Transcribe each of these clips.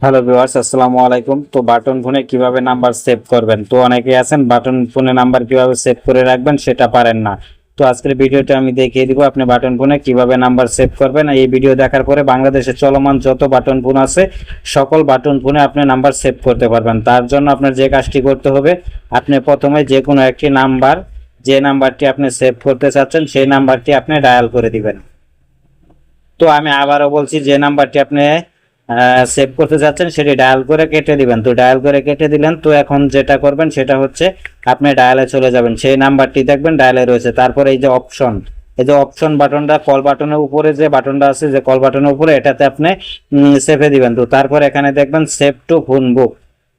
Hello viewers, আসসালামু আলাইকুম। তো বাটন ফোনে কিভাবে নাম্বার সেভ করবেন, তো অনেকেই আছেন বাটন ফোনে নাম্বার কিভাবে সেভ করে রাখবেন সেটা পারেন না। তো আজকের ভিডিওতে আমি দেখিয়ে দিব আপনি বাটন ফোনে কিভাবে নাম্বার সেভ করবেন। এই ভিডিও দেখার পরে বাংলাদেশে চলমান যত বাটন ফোন আছে সকল বাটন ফোনে আপনি নাম্বার সেভ করতে পারবেন। তার জন্য আপনার যে কাজটি করতে হবে, আপনি প্রথমে যে কোনো একটি নাম্বার, যে নাম্বারটি আপনি সেভ করতে চাচ্ছেন সেই নাম্বারটি আপনি ডায়াল করে দিবেন। তো আমি আবারও বলছি, যে নাম্বারটি আপনি সেভ করতে যাচ্ছেন সেটি ডায়াল করে কেটে দিবেন। তো ডায়াল করে কেটে দিলেন, তো এখন যেটা করবেন সেটা হচ্ছে আপনি ডায়ালে চলে যাবেন, সেই নাম্বারটি দেখবেন ডায়ালে রয়েছে। তারপরে এই যে অপশন, এই যে অপশন বাটনটা, কল বাটনের উপরে যে বাটনটা আছে, যে কল বাটনের উপরে, এটাতে আপনি সেভে দিবেন। তো তারপর এখানে দেখবেন সেভ টু ফোন বুক।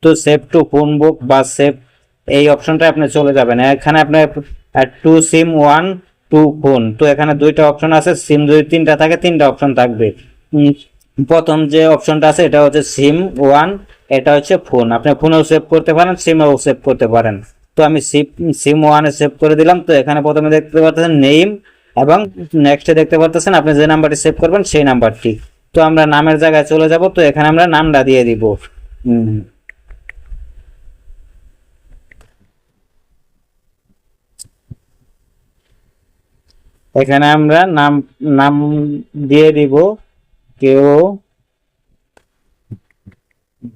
তো সেভ টু ফোন বুক বা সেভ, এই অপশনটা আপনি চলে যাবেন। এখানে আপনার two SIM one two phone, তো এখানে দুইটা অপশন আছে। সিম যদি তিনটা থাকে তিনটা অপশন থাকবে। প্রথম যে অপশনটা আছে এটা হচ্ছে সিম ওয়ান, এটা হচ্ছে ফোন। আপনি ফোনেও সেভ করতে পারেন, সিমেও সেভ করতে পারেন। তো আমি সিম ওয়ানে সেভ করে দিলাম। তো এখানে প্রথমে দেখতে পাচ্ছেন নেম, এবং নেক্সটে দেখতে পাচ্ছেন আপনি যে নাম্বারটি সেভ করবেন সেই নাম্বারটি। তো আমরা নামের জায়গায় চলে যাব। তো এখানে আমরা নামটা দিয়ে দিব। এখানে আমরা নাম নাম দিয়ে দিব কেউ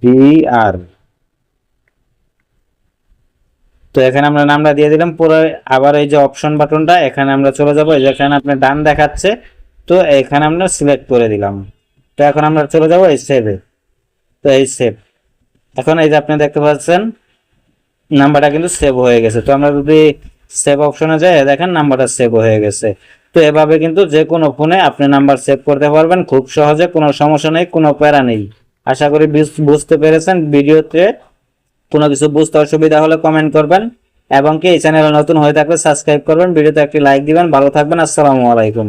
বিআর। তো এখানে আমরা নামটা দিয়ে দিলাম পুরো। আবার এই যে অপশন বাটনটা, এখানে আমরা চলে যাবো। যেখানে আপনার ডান দেখাচ্ছে, তো এখানে আমরা সিলেক্ট করে দিলাম। তো এখন আমরা চলে যাবো এই সেভে। তো এই সেভ, এখন এই যে আপনি দেখতে পাচ্ছেন নাম্বারটা কিন্তু সেভ হয়ে গেছে। তো আমরা যদি সেভ অপশনে যাই, দেখেন নাম্বারটা সেভ হয়ে গেছে। তো এভাবে কিন্তু যে কোনো ফোনে আপনি নাম্বার সেভ করতে পারবেন খুব সহজে, কোনো সমস্যা নেই, কোনো প্যারা নেই। আশা করি বুঝতে পেরেছেন। ভিডিওতে কোনো কিছু বুঝতে অসুবিধা হলে কমেন্ট করবেন, এবং কি এই চ্যানেলে নতুন হয়ে থাকলে সাবস্ক্রাইব করবেন, ভিডিওতে একটি লাইক দিবেন। ভালো থাকবেন, আসসালামু আলাইকুম।